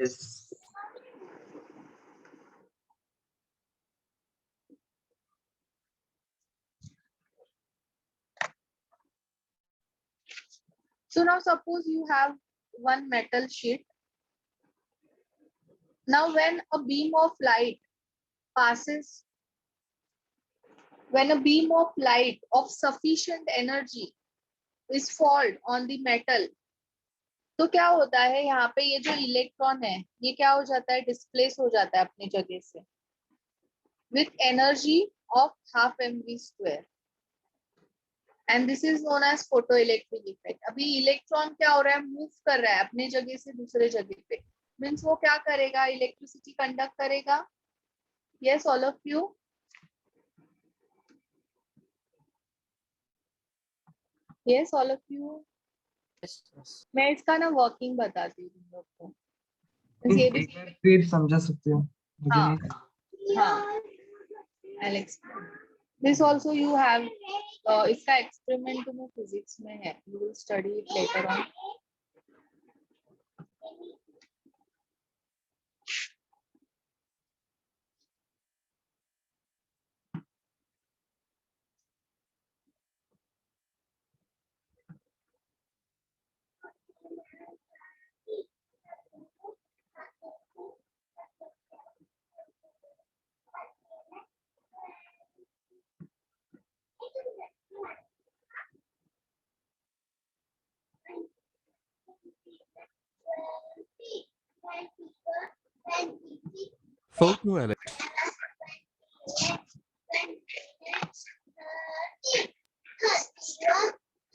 Yes. So now suppose you have one metal sheet. Now when a beam of light passes, when a beam of light of sufficient energy is fall on the metal, तो क्या होता है यहाँ पे ये जो electron है ये क्या हो जाता है, डिस्प्लेस हो जाता है अपनी जगह से with energy of half mv square and this is known as photoelectric effect. अभी इलेक्ट्रॉन क्या हो रहा है, मूव कर रहा है अपने जगह से दूसरे जगह पे, मीन्स वो क्या करेगा, इलेक्ट्रिसिटी कंडक्ट करेगा. Yes, all of you. Yes, all of you. मैं इसका ना वर्किंग बताती हूँ तुम लोग को. ये भी एक बार फिर समझा सकते हो मुझे हाँ नहीं. हाँ Alex, this also you have, इसका एक्सपेरिमेंट तुम्हें फिजिक्स में है, you will study it later on.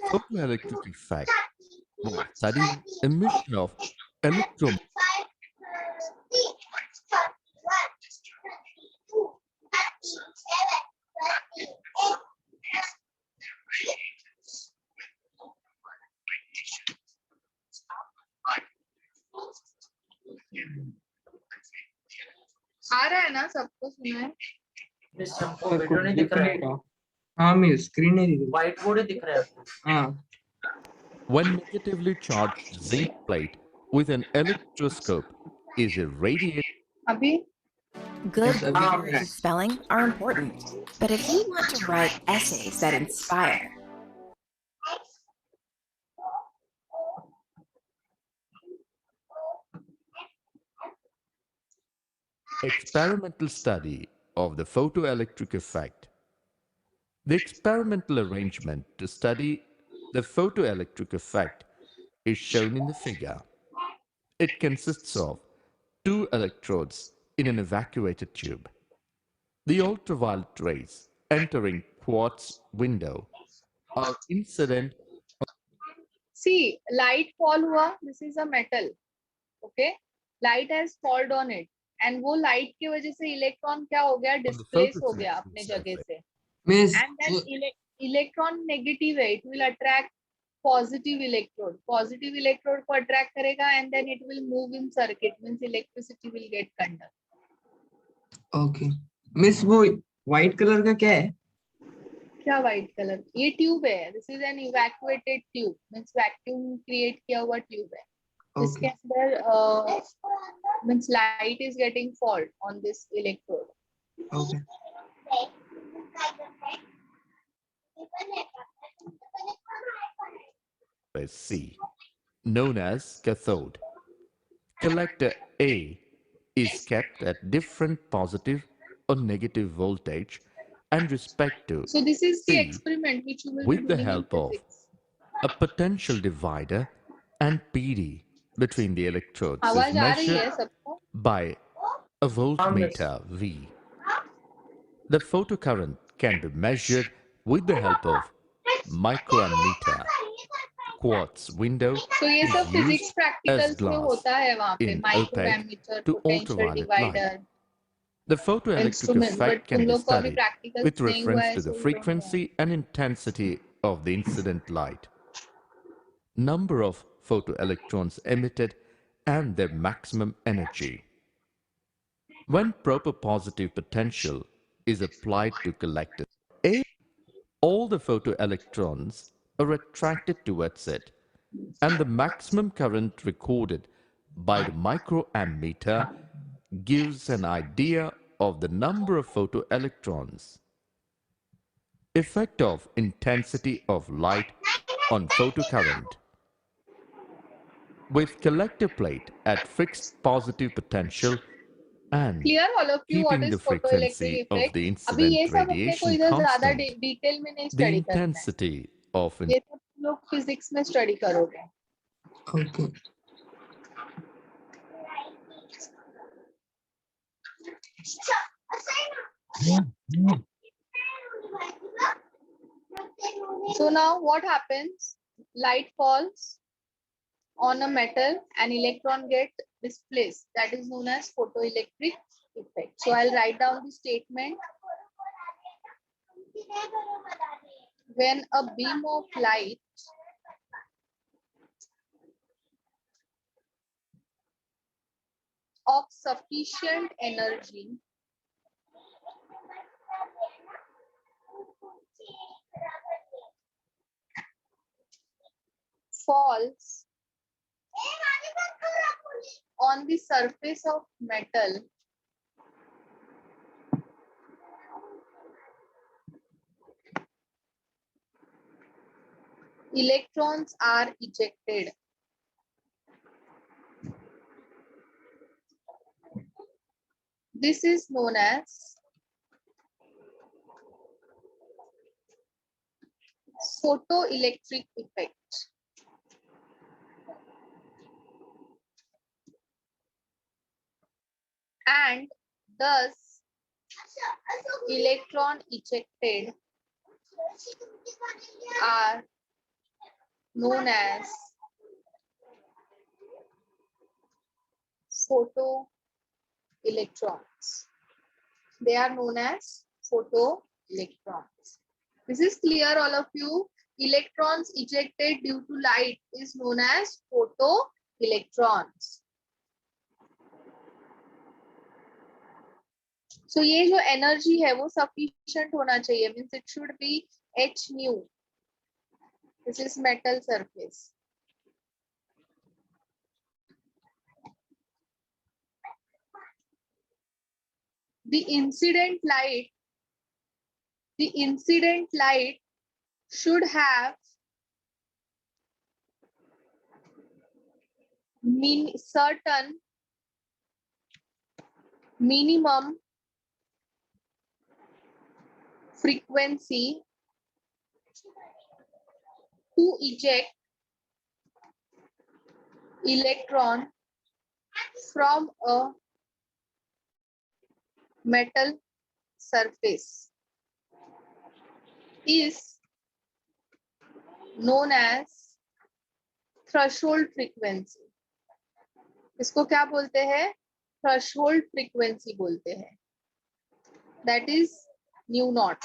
Photoelectric effect was studying emission of electron. आ रहा है ना, सबको सुना है? मिस हमको वीडियो नहीं दिख रहा है. हाँ मिस स्क्रीन नहीं दिख रही. व्हाइट बोर्ड ही दिख रहा है आपको. हाँ. When negatively charged zinc plate with an electroscope is irradiated. अभी Good Yes, grammar yes. and spelling are important, but if you want to write essays that inspire, Experimental study of the photoelectric effect. The experimental arrangement to study the photoelectric effect is shown in the figure. It consists of two electrodes in an evacuated tube. The ultraviolet rays entering quartz window are incident. see light fall हुआ, this is a metal, okay, light has fallen on it and वो light की वजह से electron क्या हो गया, displace हो गया अपने जगह से. Miss And then electron negative है, it will attract positive electrode. Positive electrode को attract करेगा and then it will move in circuit, means electricity will get conduct. Okay miss वो व्हाइट कलर का क्या है? क्या white color? ये tube है, this is an evacuated tube, means vacuum create किया हुआ ट्यूब है. इसके अंदर means light is getting fall on this electrode. Okay. C, known as cathode. Collector A is kept at different positive or negative voltage and respect to So this is the C experiment which you will be with the doing in help of physics. a potential divider and PD between the electrodes is आवाज आ रही है measured सबको? by a voltmeter V. The photocurrent can be measured with the help of microammeter. Quartz window तो ये is सब physics used practicals as में glass होता है वहाँ पे, in माइक्रोएमीटर, opaque to potential ultraviolet light. Divider, The photoelectric instrument, but effect तुम can be लोग को अभी studied प्रैक्टिकल्स with नहीं हुआ reference है, to so the you don't know. frequency and intensity of the incident light, number of photoelectrons emitted, and their maximum energy. When proper positive potential is applied to collector A, all the photoelectrons are attracted towards it, and the maximum current recorded by the microammeter gives an idea of the number of photoelectrons. Effect of intensity of light on photocurrent. With collector plate at fixed positive potential and Clear all of you what keeping the is photoelectric frequency of effect? the अभी ये incident सब अपने को radiation इधर ज्यादा constant, detail में नहीं the study करना है, intensity of ये सब तुम लोग फिजिक्स में स्टडी करोगे. Okay. So now what happens? Light falls on a metal and electron get displaced. That is known as photoelectric effect. So I'll write down the statement. When a beam of light of sufficient energy falls on the surface of metal, electrons are ejected. This is known as photoelectric effect. And thus electron ejected are known as photoelectrons. They are known as photoelectrons. This is clear, all of you. Electrons ejected due to light is known as photoelectrons. So ये जो energy है वो sufficient होना चाहिए, means it should be h nu. This is metal surface. The incident light should have certain minimum frequency to eject electron from a metal surface is known as threshold frequency. इसको क्या बोलते हैं? Threshold frequency बोलते हैं. That is nu naught.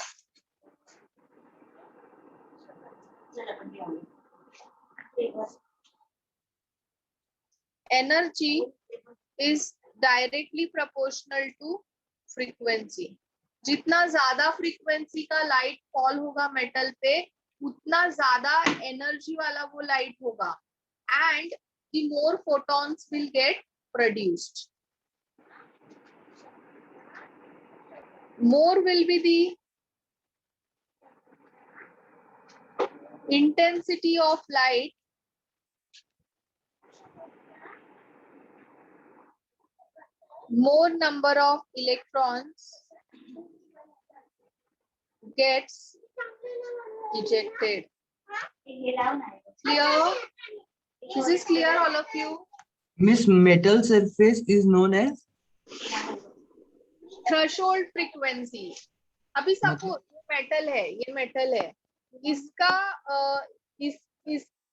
Energy is directly proportional to frequency. जितना ज्यादा frequency का light fall होगा metal पे, उतना ज्यादा energy वाला वो light होगा, and the more photons will get produced. More will be the intensity of light, more number of electrons gets ejected. Clear? This is clear, all of you? Miss, metal surface is known as threshold frequency. अभी suppose metal है, ये metal है,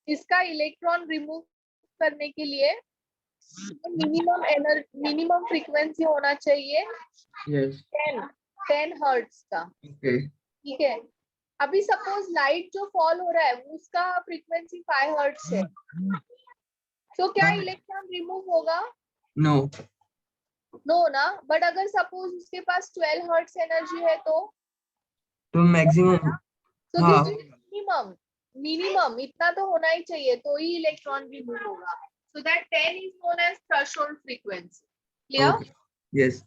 इसका electron remove करने के लिए minimum frequency होना चाहिए 10 हर्ट्ज का. ठीक है. अभी सपोज लाइट जो फॉल हो रहा है उसका फ्रीक्वेंसी 5 हर्ट्ज है, तो क्या इलेक्ट्रॉन रिमूव होगा? नो ना. बट अगर सपोज उसके पास 12 हर्ट्ज एनर्जी है तो मैक्सिमम. तो मिनिमम इतना तो होना ही चाहिए, तो ही इलेक्ट्रॉन रिमूव होगा. So that 10 is known as threshold frequency. Clear? Okay. Yes.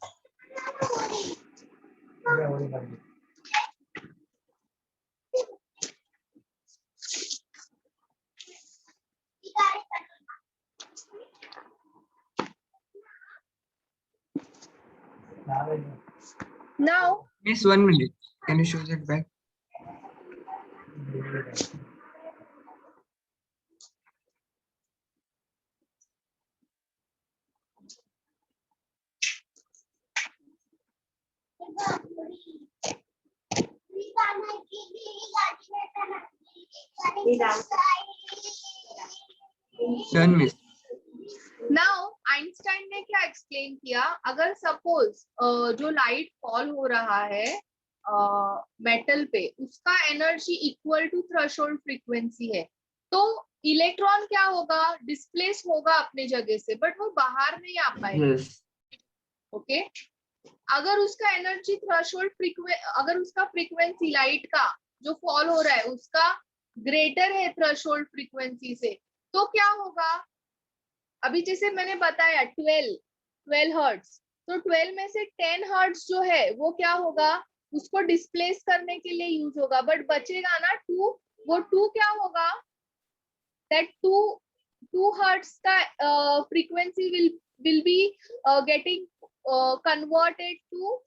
Now, Miss, 1 minute. Can you show that back? Done, Miss. now Einstein ने क्या एक्सप्लेन किया, अगर सपोज जो लाइट फॉल हो रहा है मेटल पे, उसका energy equal to threshold frequency है, तो इलेक्ट्रॉन क्या होगा, डिस्प्लेस होगा अपने जगह से, बट वो बाहर नहीं आ पाएगा. Yes. ओके अगर उसका एनर्जी थ्रेशोल्ड अगर उसका फ्रीक्वेंसी लाइट का जो फॉल हो रहा है उसका ग्रेटर है थ्रेशोल्ड फ्रीक्वेंसी से, तो क्या होगा, अभी जैसे मैंने बताया 12 हर्ट्ज, तो 12 में से 10 हर्ट्ज जो है वो क्या होगा, उसको डिस्प्लेस करने के लिए यूज होगा, बट बचेगा ना 2, वो 2 क्या होगा, दैट 2 हर्ट्ज का frequency will be getting converted to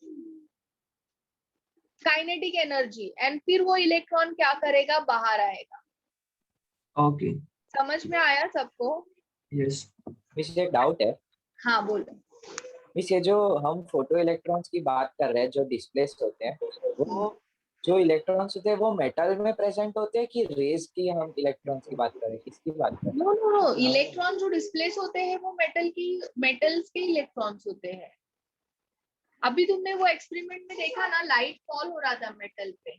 kinetic energy, and फिर वो इलेक्ट्रॉन क्या करेगा, बाहर आएगा. Okay. समझ में आया सबको? Yes. मिस एक डाउट है. हाँ बोलो. मिस ये जो हम फोटो इलेक्ट्रॉन्स की बात कर रहे हैं जो डिस्प्लेस होते हैं, वो जो इलेक्ट्रॉन्स होते हैं वो मेटल में प्रेजेंट होते हैं कि रेज की हम इलेक्ट्रॉन्स की बात करें, किसकी बात करें? नो इलेक्ट्रॉन जो डिस्प्लेस होते हैं वो मेटल्स के इलेक्ट्रॉन्स होते हैं. अभी तुमने वो एक्सपेरिमेंट में देखा ना, लाइट फॉल हो रहा था मेटल पे,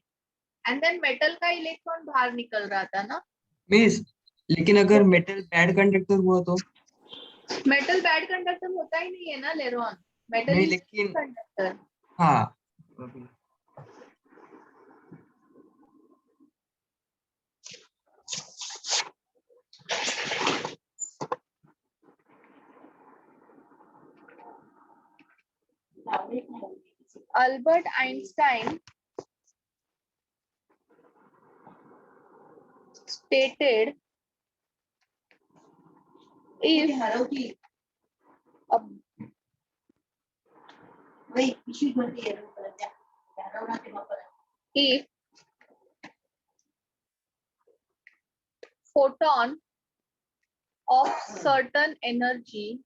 एंड देन मेटल का इलेक्ट्रॉन बाहर निकल रहा था ना. मिस, लेकिन अगर मेटल बैड कंडक्टर हुआ तो? मेटल बैड कंडक्टर होता ही नहीं है ना लेरॉन, मेटल नहीं, इज लेकिन कंडक्टर. हाँ. Albert Einstein stated if if photon of certain energy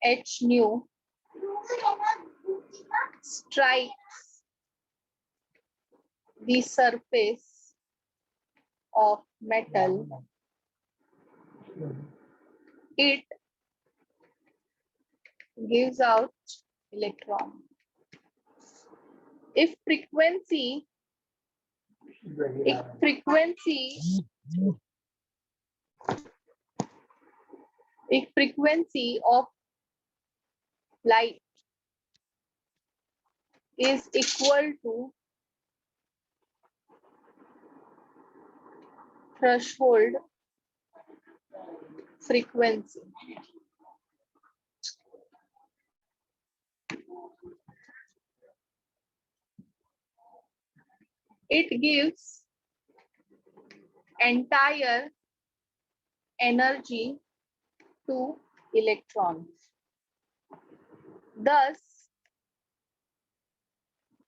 h nu strikes the surface of metal, it gives out electron. If frequency of light is equal to threshold frequency, it gives entire energy to electrons, thus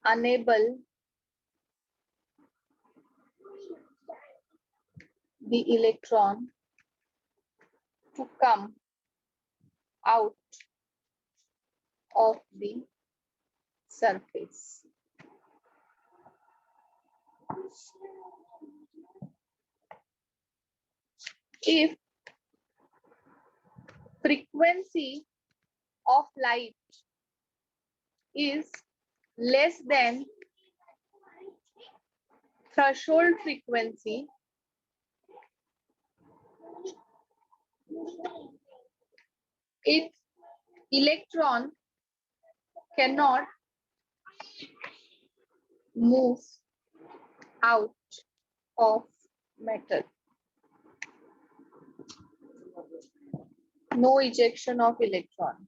enable the electron to come out of the surface. If frequency of light is less than threshold frequency, its electron cannot move out of metal. No ejection of electron.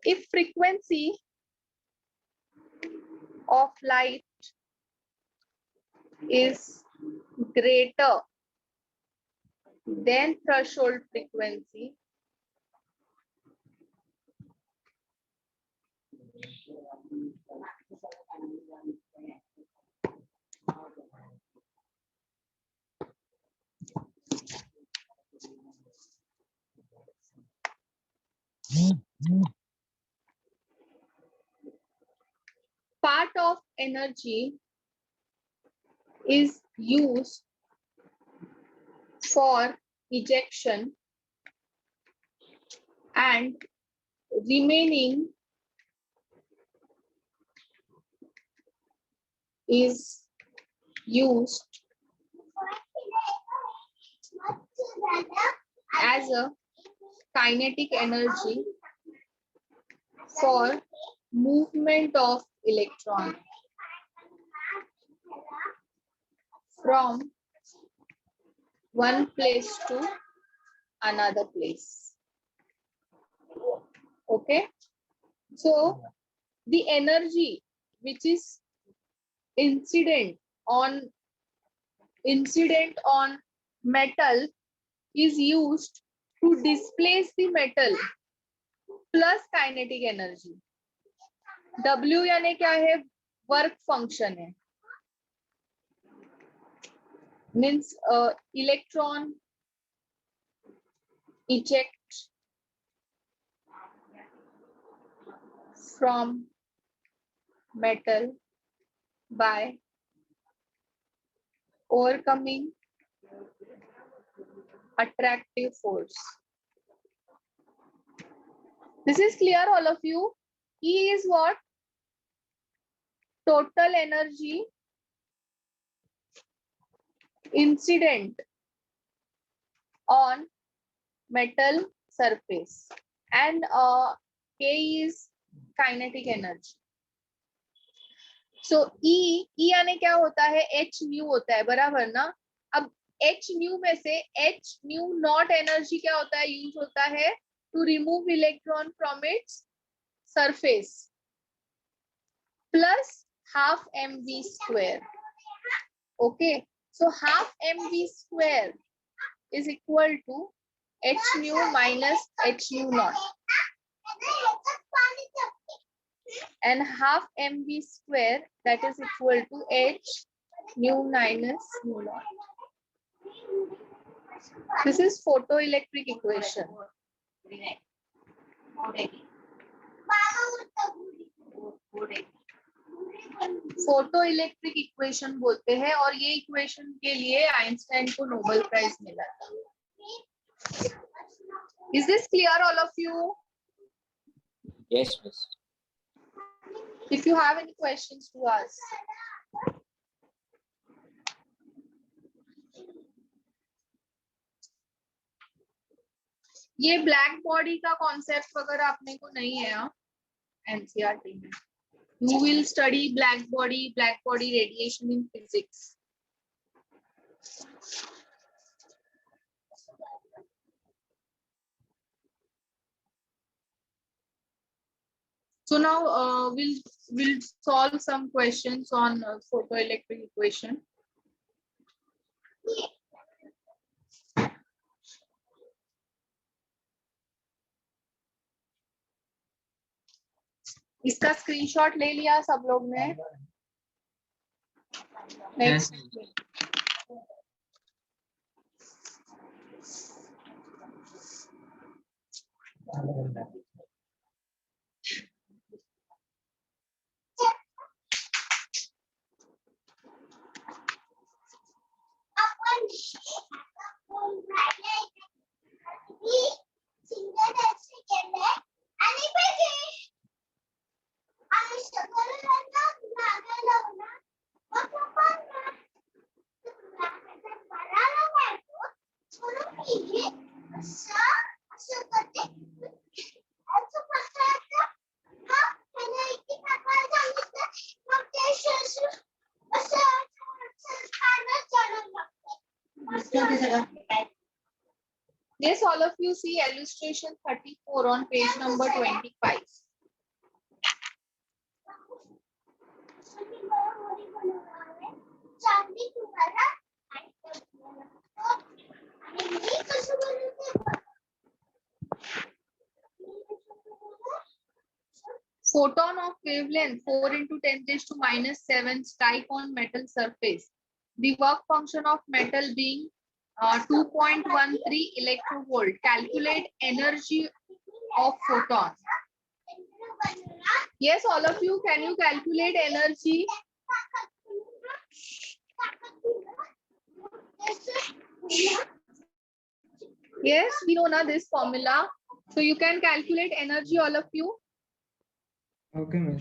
If frequency of light is greater than threshold frequency, part of energy is used for ejection and remaining is used as a kinetic energy for movement of electron from one place to another place. Okay, so the energy which is incident on metal is used to displace the metal plus kinetic energy. W यानी क्या है? Work function है, means electron eject from metal by overcoming attractive force. This is clear, all of you? E is what? Total energy incident on metal surface, and K is kinetic energy. So E यानी क्या होता है? H nu होता है, बराबर ना? अब H nu में से H nu not energy क्या होता है? यूज होता है to remove electron from its surface plus half mv square. Okay, so half mv square is equal to H nu minus H nu naught, and half mv square, that is equal to H nu minus nu naught. This is photoelectric equation. Photoelectric equation बोलते हैं, और ये equation के लिए Einstein को Nobel prize मिला था. Is this clear, all of you? Yes, miss. If you have any questions to ask. ये ब्लैक बॉडी का कॉन्सेप्ट वगैरह अपने को नहीं है एनसीईआरटी में. You will study black body radiation in physics. So now we'll solve some questions on photoelectric equation. इसका screenshot ले लिया सब लोग ने? Next. Yes, all of you see illustration 34 on page number 25. Photon of wavelength 4 into 10 raised to minus 7 strike on metal surface. The work function of metal being 2.13 electrovolt. Calculate energy of photon. Yes, all of you, can you calculate energy? Yes, we know now this formula. So you can calculate energy, all of you. Okay, ma'am.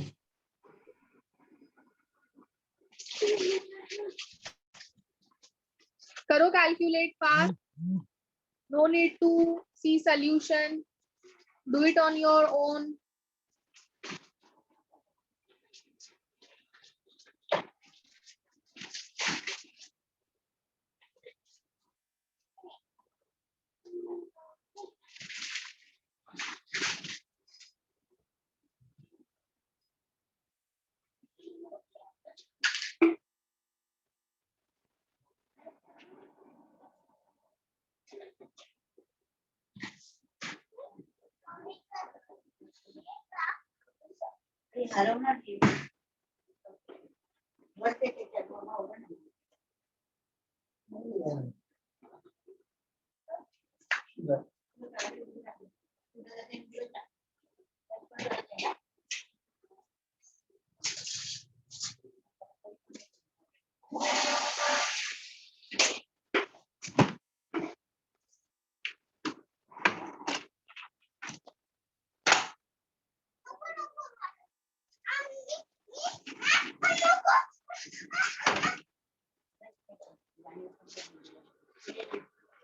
Karo calculate fast. No need to see solution. Do it on your own.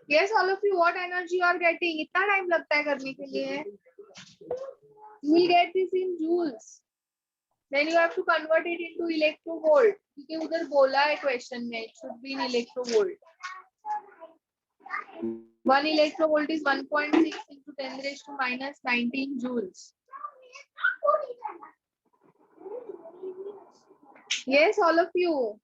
Yes, all of you, what energy you are getting? इतना time लगता है करने के लिए? You will get this in joules. Then you have to convert it into electrovolt. क्योंकि उधर बोला है question में, it should be in electrovolt. 1 electrovolt is 1.6 into 10 raised to minus 19 joules. Yes, all of you.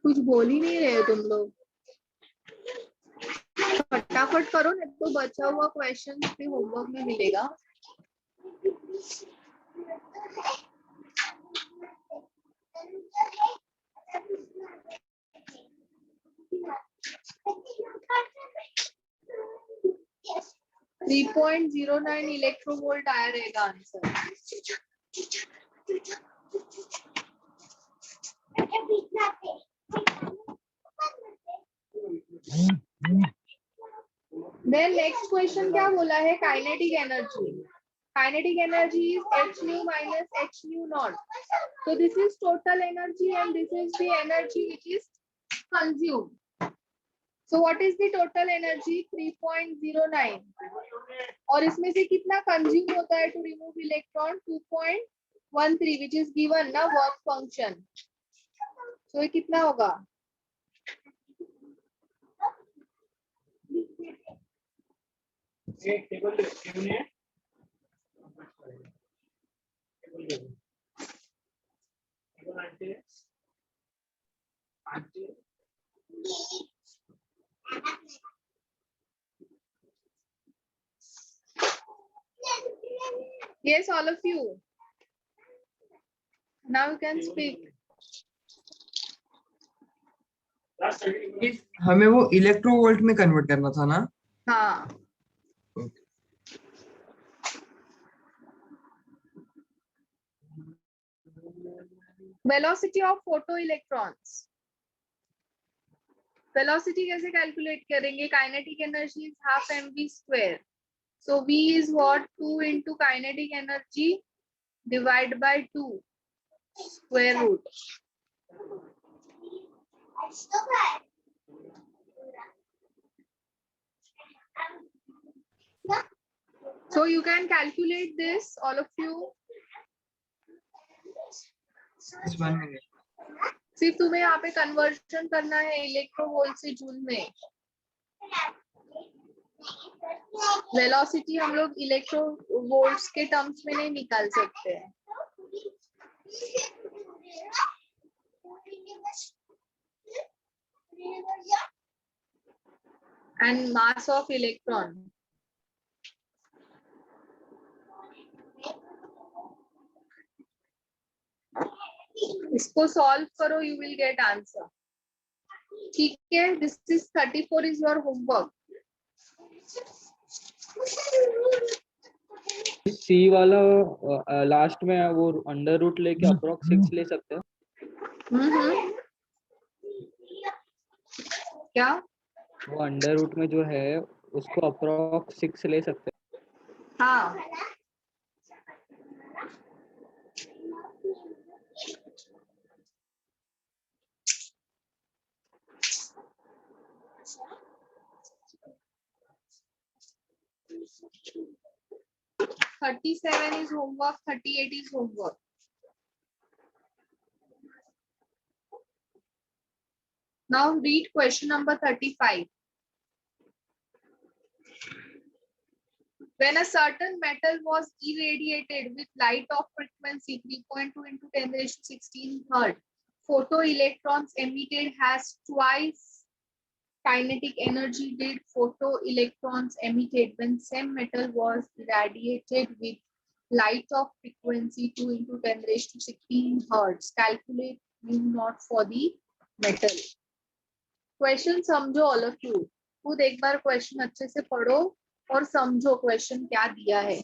कुछ बोल ही नहीं रहे तुम लोग. फटाफट करो नहीं तो बचा हुआ क्वेश्चन भी होमवर्क में मिलेगा. Yes. 3.09 इलेक्ट्रोवोल्ट आया रहेगा आंसर. Then next question क्या बोला है? Kinetic energy. Kinetic energy is h nu minus h nu naught. So this is total energy and this is the energy which is consumed. So what is the total energy? 3.09. और इसमें से कितना consume होता है to remove electron? 2.13 which is given ना work function. So ये कितना होगा? Yes, all of you. Now you can speak. हमें वो इलेक्ट्रोवोल्ट में कन्वर्ट करना था ना? हाँ. Velocity of photoelectrons. Velocity कैसे calculate करेंगे? Kinetic energy is half mv square. So v is what? 2 into kinetic energy divided by 2 square root. So you can calculate this, all of you. Just 1 minute. सिर्फ तुम्हें यहाँ पे conversion करना है electronvolt से joule में. Velocity हम लोग इलेक्ट्रोवोल्ट्स के टर्म्स में नहीं निकाल सकते हैं. And mass of electron. इसको सॉल्व करो, you will get answer. ठीक है, this is 34 is your homework. सी वाला लास्ट में वो अंडर रूट लेके अप्रोक्स 6 ले सकते हैं. क्या? वो अंडर रूट में जो है उसको अप्रोक्स 6 ले सकते हैं. हाँ. $37 is homework, $38 is homework. Now read question number 35. When a certain metal was irradiated with light of frequency 3.2 into 10 raised to 16 Hz, photoelectrons emitted has twice kinetic energy did photoelectrons emitted when same metal was irradiated with light of frequency 2 into 10 raised to 16 Hz. Calculate mu naught for the metal. Question समझो all of you. खुद एक बार question अच्छे से पढ़ो और समझो question क्या दिया है.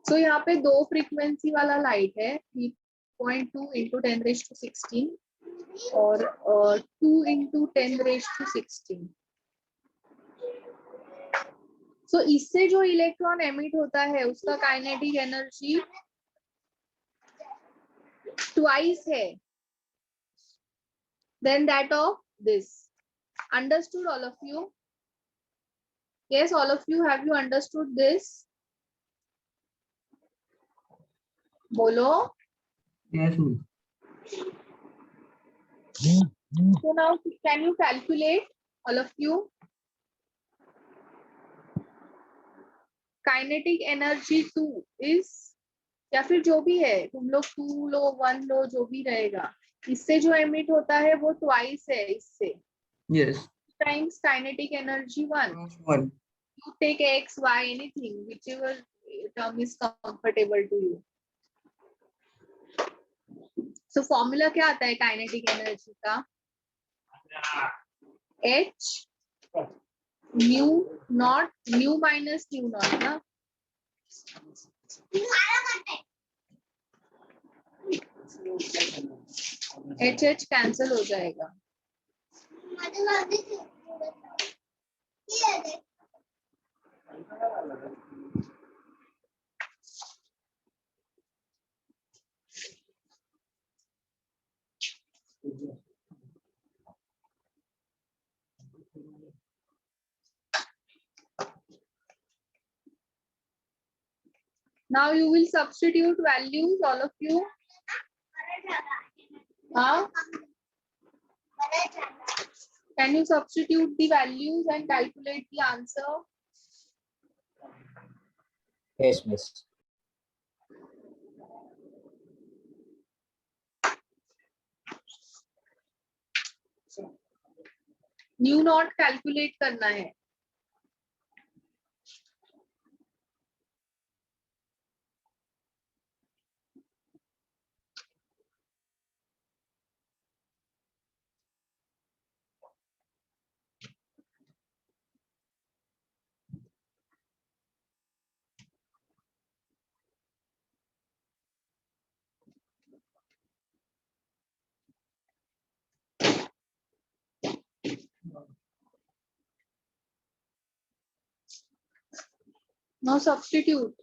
So यहाँ पे 2 फ्रीक्वेंसी वाला लाइट है, 3.2 into 10 raised to 16 और 2 into 10 raised to 16. So इससे जो इलेक्ट्रॉन एमिट होता है उसका काइनेटिक एनर्जी ट्वाइस है then that of this. Understood all of you? Yes, all of you, have you understood this? बोलो. Yes, ma'am. So now can you calculate, all of you? Kinetic energy 2 is, या फिर जो भी है तुम लोग 2 लो 1 लो जो भी रहेगा, इससे जो एमिट होता है वो ट्वाइस है इससे. Yes. Times kinetic energy 1. 1. You take x, y, anything, whichever term is comfortable to you. So formula क्या आता है काइनेटिक एनर्जी का? H mu naught, mu minus mu naught ना. H कैंसिल हो जाएगा. Now you will substitute values, all of you. Huh? Can you substitute the values and calculate the answer? Yes, miss. Mu naught calculate करना है. Now substitute.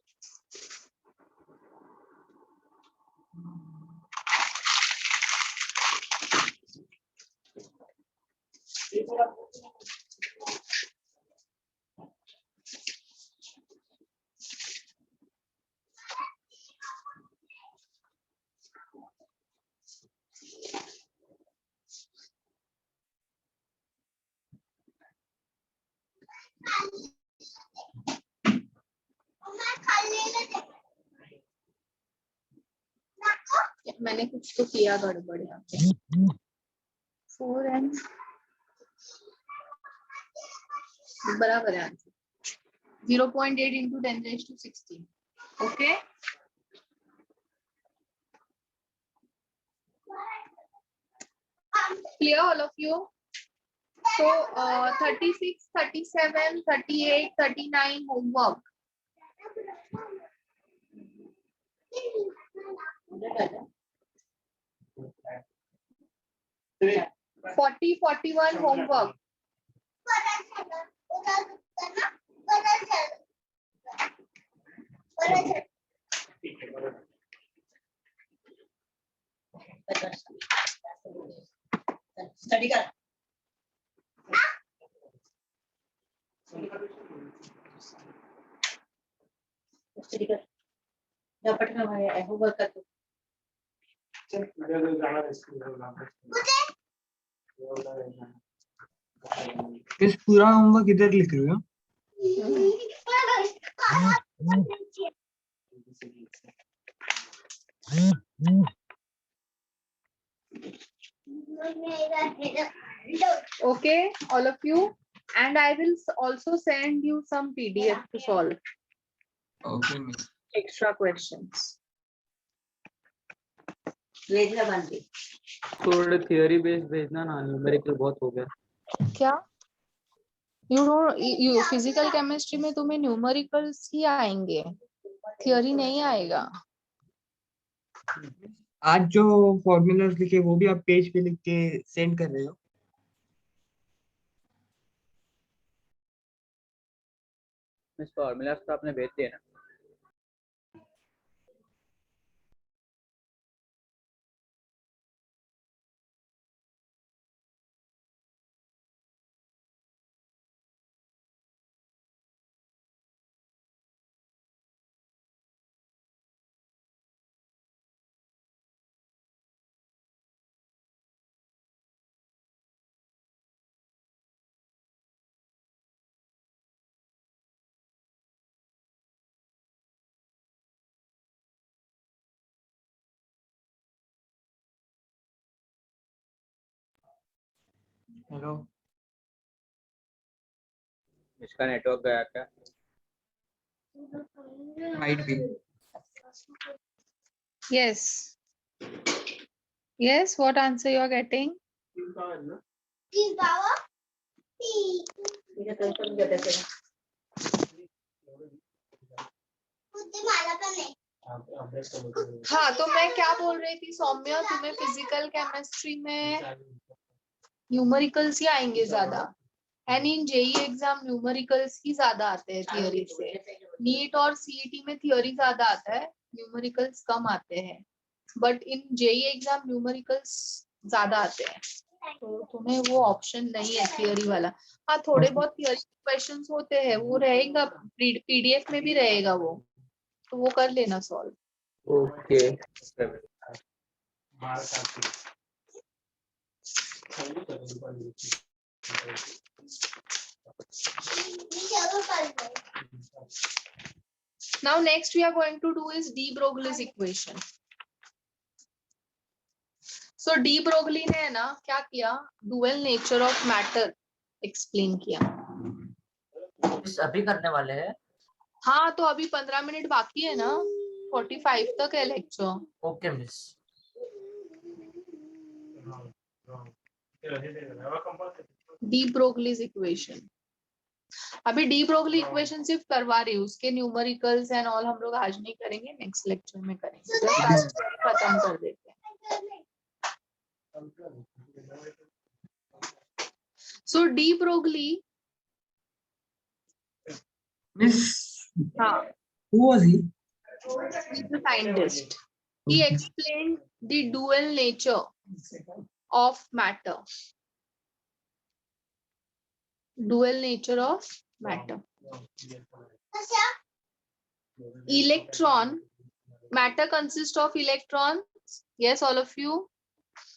मैंने कुछ तो किया गड़बड़ यहाँ पे। 4n बराबर है answer 0.8 into 10⁻16. Okay. Clear all of you? So 36, 37, 38, 39 homework. 40, 41 homework. Study कर स्टडी कर जा पटना में होमवर्क कर तू इस पूरा होमवर्क इधर लिख रहे हो? Okay, all of you, and I will also send you some PDF to solve Okay, miss. extra questions. भेजना बंद दे थोड़े थियरी बेस्ड भेजना ना, न्यूमेरिकल बहुत हो गया। क्या यू फिजिकल केमिस्ट्री में तुम्हें न्यूमेरिकल्स ही आएंगे, थियरी नहीं आएगा। आज जो फॉर्मूलाज लिखे वो भी आप पेज पे लिख के सेंड कर रहे हो? मिस फॉर्मूलाज तो आपने भेज दिए ना? हेलो, इसका नेटवर्क गया क्या? Might be. Yes. Yes, what answer you are getting? मेरा तो सब ज्यादा से हाँ, तो मैं क्या बोल रही थी सौम्या, तुम्हें फिजिकल केमिस्ट्री में न्यूमेरिकल्स ही आएंगे ज्यादा, and in JEE exam numericals ही ज्यादा आते हैं थियोरी से। नीट और सीईटी में थियोरी ज्यादा आता है, न्यूमेरिकल्स कम आते हैं, but in JEE exam numericals ज्यादा आते हैं, तो तुम्हें वो ऑप्शन नहीं है थियोरी वाला। हाँ, थोड़े बहुत थियोरी क्वेश्चंस होते हैं, वो रहेगा पीडीएफ में भी रहेगा वो, तो वो कर लेना solve. Okay. Now next we are going to do is de Broglie's equation. So de Broglie ने है ना क्या किया, dual nature of matter explain किया। अभी करने वाले हैं। हाँ, तो अभी 15 मिनट बाकी है ना, 45 तक है lecture. Okay miss. de Broglie's equation, अभी डी ब्रोगली इक्वेशन सिर्फ करवा रही हूँ, उसके न्यूमेरिकल्स एंड ऑल हम लोग आज नहीं करेंगे, नेक्स्ट लेक्चर में करेंगे, खत्म कर देते हैं। सो डी ब्रोगली, मिस, हाँ, who was he? he's a scientist. He explained the dual nature of matter. dual nature of matter. Electron, matter consists of electrons. Yes, all of you.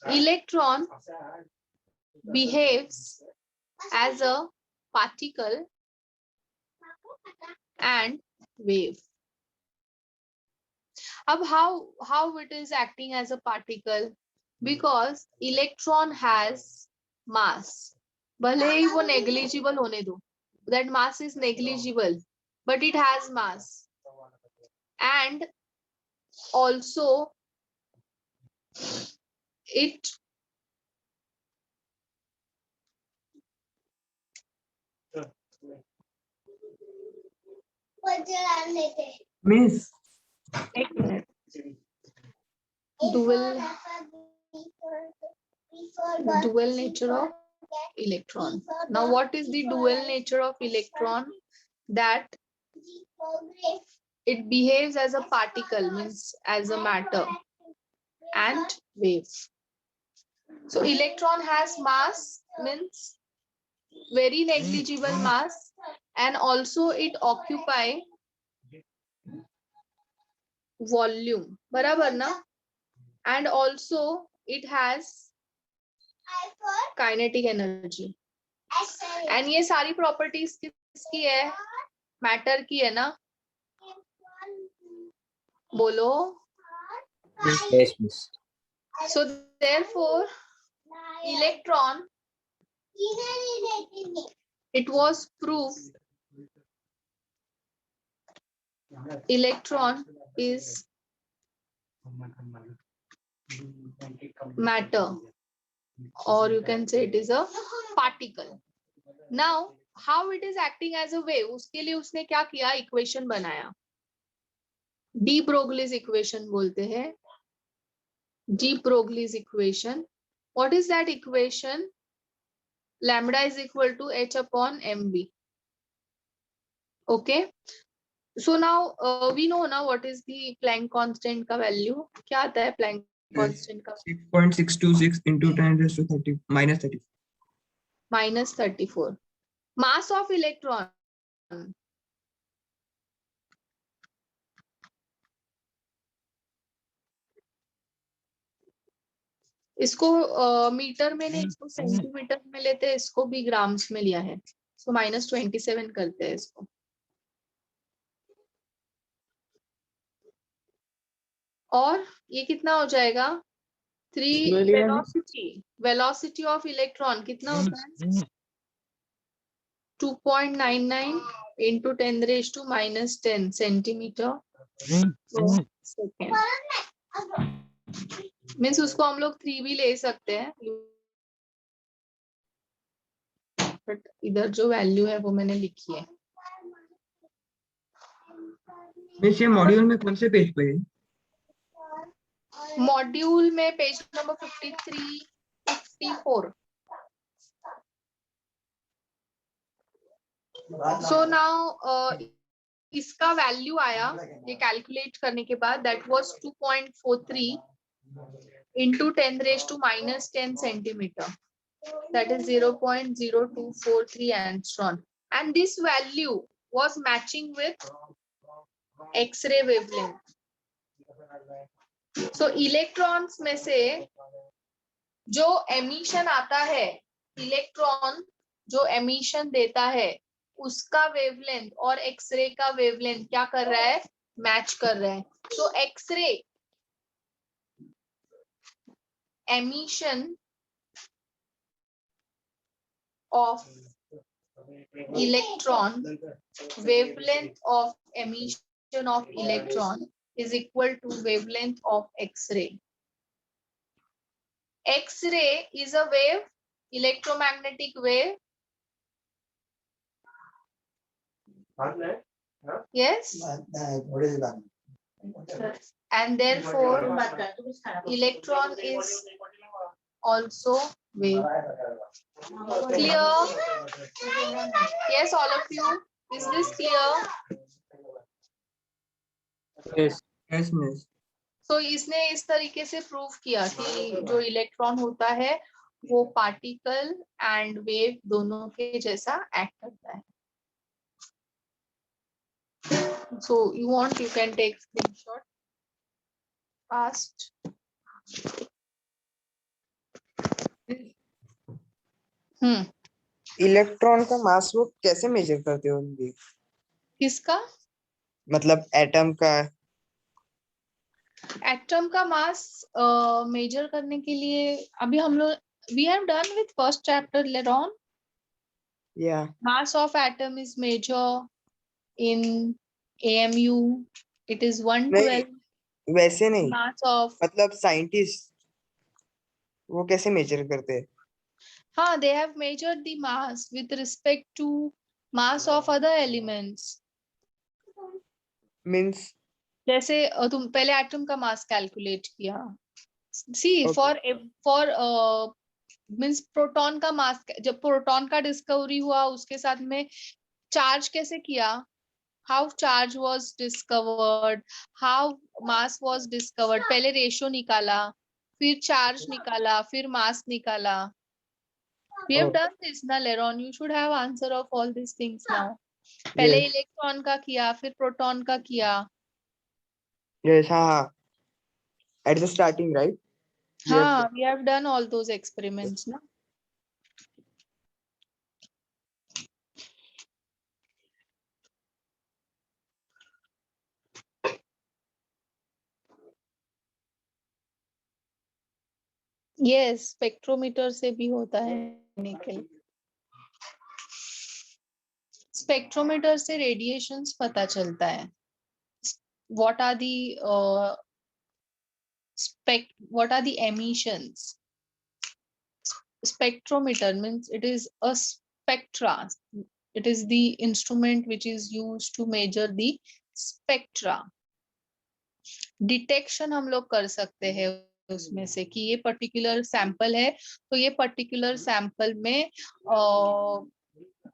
Electron behaves as a particle and wave. Ab how it is acting as a particle? Because electron has mass. भले ही वो negligible होने दो. That mass is negligible, but it has mass. And also it Miss, dual nature of electron. Now what is the dual nature of electron? That it behaves as a particle, means as a matter, and wave. So electron has mass, means very negligible mass, and also it occupy volume, बराबर ना? And also it has kinetic energy. And ये सारी properties किसकी है? Matter की है ना? बोलो. Yes, miss. So therefore, electron, it was proved electron is matter, or you can say it is a particle. Now how it is acting as a wave, उसके लिए उसने क्या किया? इक्वेशन बनाया. डी ब्रोगलीज इक्वेशन बोलते हैं. D Broglie's equation. What is that equation? Lambda is equal to h upon mb. Okay. So now we know now what is the Planck constant का value. क्या आता है Planck constant का? 6.626 into 10 raised to 30 minus 30. Minus 34. Mass of electron. इसको metre में नहीं, इसको centimetre में लेते हैं, इसको भी ग्राम्स में लिया है. सो -27 करते हैं इसको. और ये कितना हो जाएगा? 3 वेलोसिटी ऑफ इलेक्ट्रॉन कितना होता है? 2.99 into 10 raised to -10 centimeter per second. Means उसको हम लोग 3 भी ले सकते हैं, बट इधर जो वैल्यू है वो मैंने लिखी है. मिस ये मॉड्यूल में कौन से पेज पे है? मॉड्यूल में पेज नंबर 53, 54. सो नाउ इसका वैल्यू आया ये कैलकुलेट करने के बाद, that was 2.43 into 10 raised to -10 centimeter. That is 0.0243 angstrom. And this value was matching with X-ray wavelength. So electrons में से जो emission आता है, इलेक्ट्रॉन जो emission देता है, उसका वेवलेंथ और एक्सरे का वेवलेंथ क्या कर रहा है? मैच कर रहा है. So X ray emission of electron, wavelength of emission of electron is equal to wavelength of X-ray. X-ray is a wave, electromagnetic wave. Yes. And therefore electron is also wave. Clear? Yes, all of you. Is this clear? Yes. Yes, miss. So इसने इस तरीके से prove किया कि जो electron होता है वो पार्टिकल एंड वेव दोनों के जैसा एक्ट करता है. So you want, you can take screenshot fast. Electron का मास वो कैसे मेजर करते हो उनकी? किसका? मतलब एटम का. एटम का मास मेजर करने के लिए अभी हम लोग we have done with first chapter later on. या Mass of atom is measured in AMU. It is 112 वैसे नहीं, mass of. मतलब साइंटिस्ट वो कैसे मेजर करते हैं? हाँ, they have measured the mass with respect to mass of other elements. Means जैसे तुम पहले एटम का मास कैलकुलेट किया. सी Okay. फॉर मीन्स प्रोटॉन का मास, जब प्रोटॉन का डिस्कवरी हुआ उसके साथ में चार्ज कैसे किया, how charge was discovered, how mass was discovered, पहले रेशियो निकाला, फिर चार्ज निकाला, फिर मास निकाला. We have Oh. done this na later on. You should have answer of all these things now. पहले Yes. इलेक्ट्रॉन का किया, फिर प्रोटॉन का किया. Yes, हाँ. At the starting, right? We have हाँ, we have done all those experiments ना. Yes, spectrometer से भी होता है निकल. स्पेक्ट्रोमीटर से रेडिएशंस पता चलता है. What are the what are the emissions? Spectrometer means it is a spectra. It is the instrument which is used to measure the spectra. Detection हम लोग कर सकते हैं उसमें से कि ये पर्टिकुलर सैंपल है तो ये पर्टिकुलर सैंपल में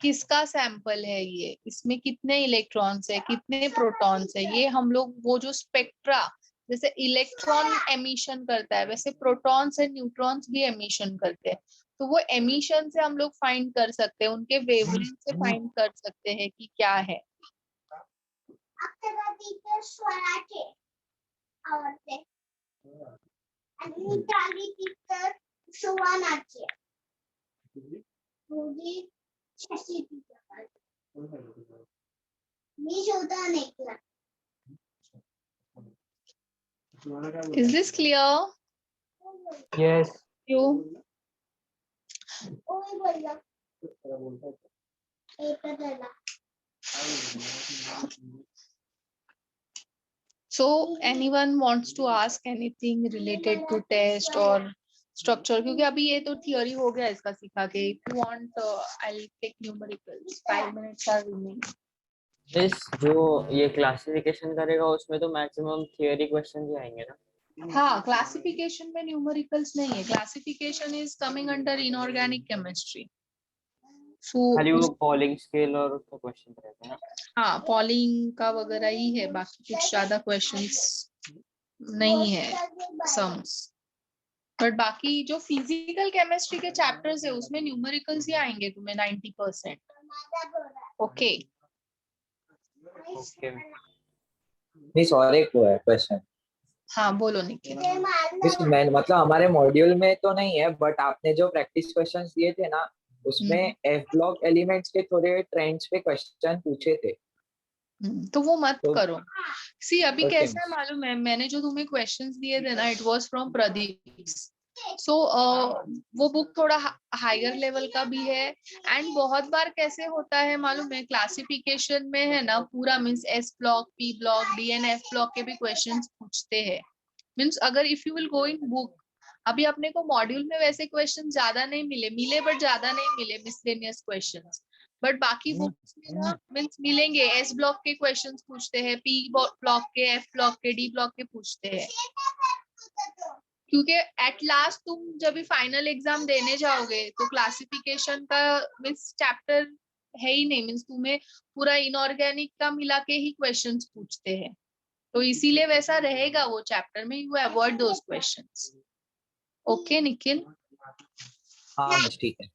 किसका सैंपल है, ये इसमें कितने इलेक्ट्रॉन्स है, कितने प्रोटॉन्स है, ये हम लोग वो जो स्पेक्ट्रा, जैसे इलेक्ट्रॉन एमिशन करता है वैसे प्रोटॉन्स एंड न्यूट्रॉन्स भी एमिशन करते हैं. तो वो एमिशन से हम लोग फाइंड कर सकते हैं, उनके वेवलेंथ से फाइंड कर सकते हैं कि क्या है. Is this clear? Yes. You? So anyone wants to ask anything related to test or structure? क्योंकि अभी ये तो theory हो गया इसका सिखा के. If you want, I'll take numericals. 5 minutes are remaining. इस जो ये क्लासिफिकेशन करेगा उसमें तो मैक्सिमम थियरी क्वेश्चन ही आएंगे ना. हाँ, क्लासिफिकेशन में न्यूमेरिकल्स नहीं है. Classification is coming under inorganic chemistry. खाली वो पॉलिंग स्केल और उसका क्वेश्चन रहता है. हाँ, पॉलिंग का वगैरह ही है, बाकी कुछ ज्यादा क्वेश्चंस नहीं है, सम्स. बट बाकी जो फिजिकल केमिस्ट्री के चैप्टर्स है उसमें न्यूमेरिकल्स ही आएंगे तुम्हें 90%. ओके. ओके. मिस और एक वो है क्वेश्चन. हाँ बोलो निखिल. मिस मैं मतलब हमारे मॉड्यूल में तो नहीं है बट आपने जो प्रैक्टिस क्वेश्चंस दिए थे ना उसमें एफ ब्लॉक एलिमेंट्स के थोड़े ट्रेंड्स पे क्वेश्चन पूछे थे. तो वो मत तो करो. सी अभी Okay, कैसा है miss. मालूम है, मैंने जो तुम्हें क्वेश्चंस दिए थे ना, इट वाज फ्रॉम प्रदीप. सो वो बुक थोड़ा हायर लेवल का भी है. एंड बहुत बार कैसे होता है मालूम है, क्लासिफिकेशन में है ना पूरा means S block, P block, D and F block के भी क्वेश्चंस पूछते हैं. मीन्स अगर if you will go in book, अभी अपने को मॉड्यूल में वैसे क्वेश्चन ज्यादा नहीं मिले बट ज्यादा नहीं मिले मिसलेनियस क्वेश्चंस. बट बाकी बुक्स में ना मीन्स मिलेंगे. एस ब्लॉक के क्वेश्चंस पूछते हैं, पी ब्लॉक के, एफ ब्लॉक के, डी ब्लॉक के पूछते हैं. क्योंकि एट लास्ट तुम जब भी फाइनल एग्जाम देने जाओगे तो क्लासिफिकेशन का मीन्स चैप्टर है ही नहीं. मीन्स तुम्हें पूरा इनऑर्गेनिक का मिला के ही क्वेश्चंस पूछते हैं. तो इसीलिए वैसा रहेगा वो चैप्टर में. You avoid those questions. Okay Nikhil. हाँ मिस ठीक है।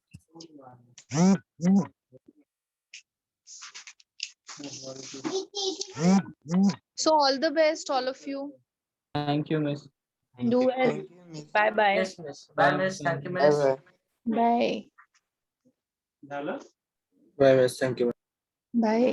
So all the best, all of you. Thank you, miss. Do well. Thank you, miss. Bye bye. Yes, miss. Bye, miss. Thank you, Bye miss. bye. Bye. Bye, miss. Thank you. Bye.